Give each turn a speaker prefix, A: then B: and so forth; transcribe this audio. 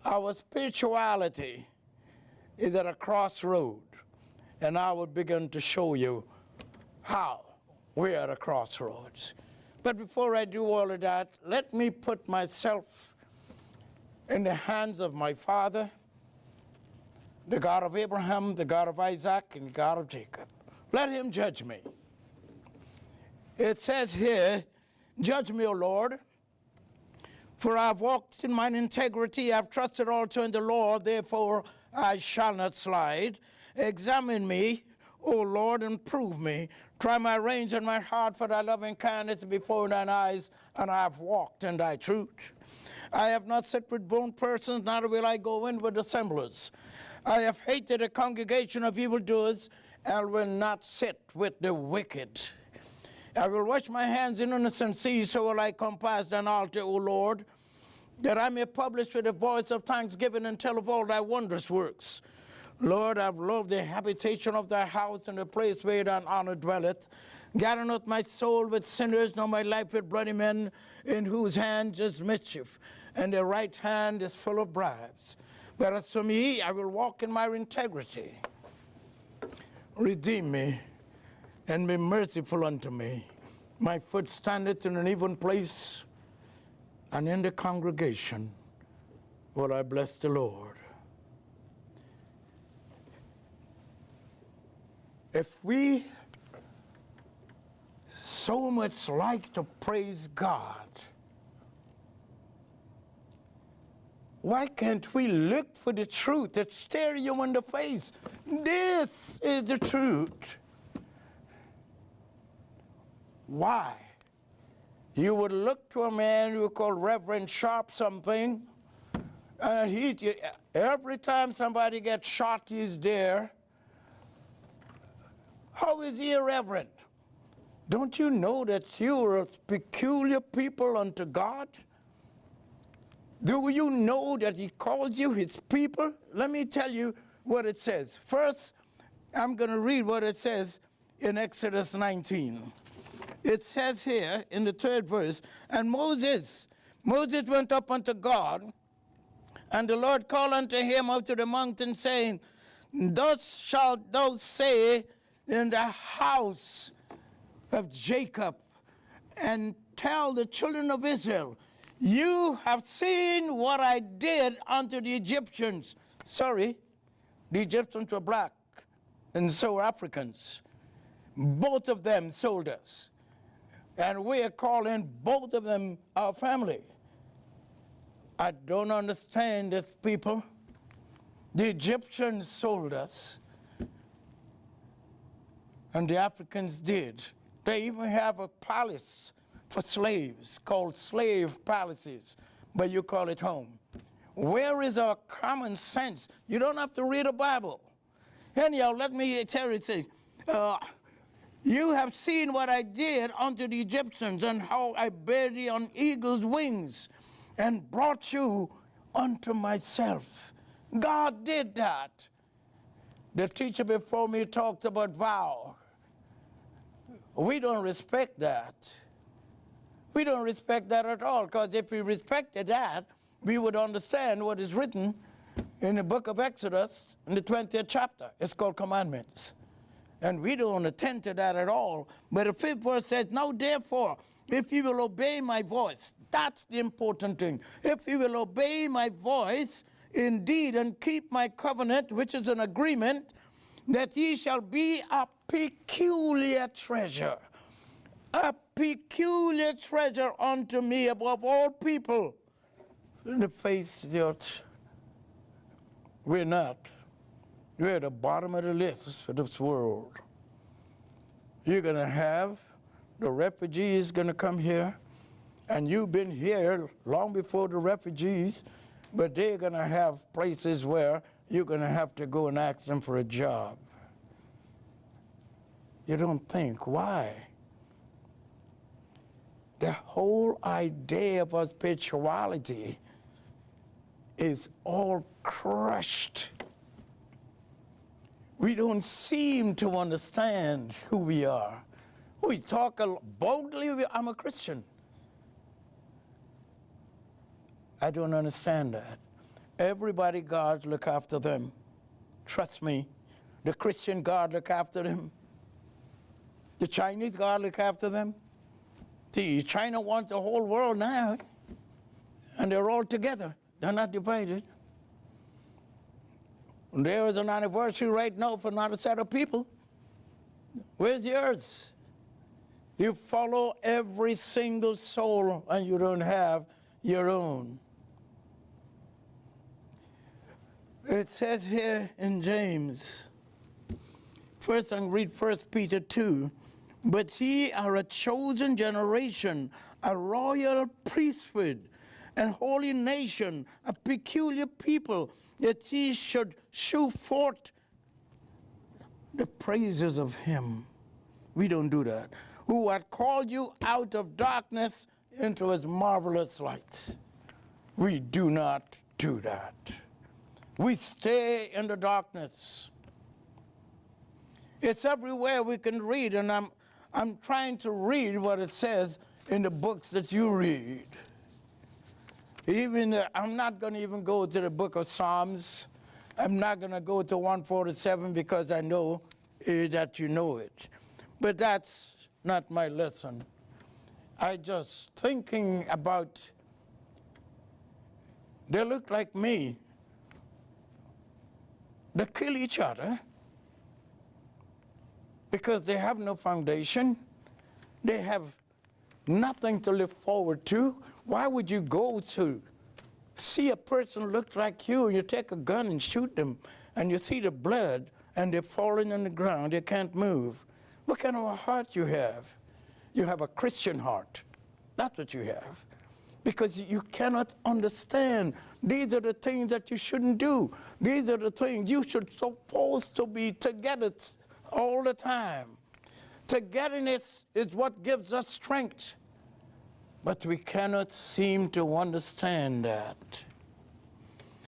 A: Our spirituality is at a crossroad, and I will begin to show you how we're at a crossroads. But before I do all of that, let me put myself in the hands of my Father, the God of Abraham, the God of Isaac, and the God of Jacob. Let him judge me. It says here, judge me, O Lord, for I have walked in mine integrity, I have trusted also in the Lord, therefore I shall not slide. Examine me, O Lord, and prove me. Try my reins and my heart, for thy loving kindness before thine eyes, and I have walked in thy truth. I have not sat with bold persons, neither will I go in with dissemblers. I have hated a congregation of evildoers, and will not sit with the wicked. I will wash my hands in innocency, so will I compass thine altar, O Lord, that I may publish with the voice of thanksgiving and tell of all thy wondrous works. Lord, I have loved the habitation of thy house, and the place where thine honor dwelleth. Gather not my soul with sinners, nor my life with bloody men, in whose hands is mischief, and their right hand is full of bribes. But as for me, I will walk in my integrity. Redeem me, and be merciful unto me. My foot standeth in an even place, and in the congregation will I bless the Lord. If we so much like to praise God, why can't we look for the truth that stare you in the face? This is the truth. Why? You would look to a man you call Reverend Sharp something, and every time somebody gets shot, he's there. How is he a reverend? Don't you know that you are a peculiar people unto God? Do you know that he calls you his people? Let me tell you what it says. First, I'm going to read what it says in Exodus 19. It says here in the 3rd verse, and Moses went up unto God, and the Lord called unto him out to the mountain, saying, thus shalt thou say in the house of Jacob, and tell the children of Israel, you have seen what I did unto the Egyptians. Sorry, the Egyptians were black, and so were Africans. Both of them sold us. And we are calling both of them our family. I don't understand this, people. The Egyptians sold us, and the Africans did. They even have a palace for slaves called slave palaces, but you call it home. Where is our common sense? You don't have to read a Bible. Anyhow, let me tell you, you have seen what I did unto the Egyptians, and how I bare thee on eagle's wings, and brought you unto myself. God did that. The teacher before me talked about vow. We don't respect that. We don't respect that at all, because if we respected that, we would understand what is written in the book of Exodus in the 20th chapter. It's called commandments. And we don't attend to that at all. But the 5th verse says, now therefore, if you will obey my voice, that's the important thing. If you will obey my voice indeed and keep my covenant, which is an agreement, that ye shall be a peculiar treasure. A peculiar treasure unto me above all people in the face of the earth. We're not. We're at the bottom of the list for this world. You're going to have the refugees going to come here, and you've been here long before the refugees, but they're going to have places where you're going to have to go and ask them for a job. You don't think, why? The whole idea of our spirituality is all crushed. We don't seem to understand who we are. We talk boldly, I'm a Christian. I don't understand that. Everybody, God look after them. Trust me. The Christian God look after them. The Chinese God look after them. See, China wants the whole world now. And they're all together. They're not divided. There is an anniversary right now for another set of people. Where's yours? You follow every single soul and you don't have your own. It says here in James, first I'm read 1 Peter 2, but ye are a chosen generation, a royal priesthood, and holy nation, a peculiar people, that ye should shew forth the praises of him. We don't do that. Who had called you out of darkness into his marvelous light. We do not do that. We stay in the darkness. It's everywhere we can read, and I'm trying to read what it says in the books that you read. Even I'm not going to even go to the book of Psalms. I'm not going to go to 147 because I know that you know it. But that's not my lesson. I just thinking about, they look like me. They kill each other because they have no foundation. They have nothing to look forward to. Why would you go to see a person look like you and you take a gun and shoot them and you see the blood and they're falling on the ground, they can't move? What kind of a heart you have? You have a Christian heart. That's what you have. Because you cannot understand. These are the things that you shouldn't do. These are the things you should supposed to be together all the time. Togetherness is what gives us strength. But we cannot seem to understand that.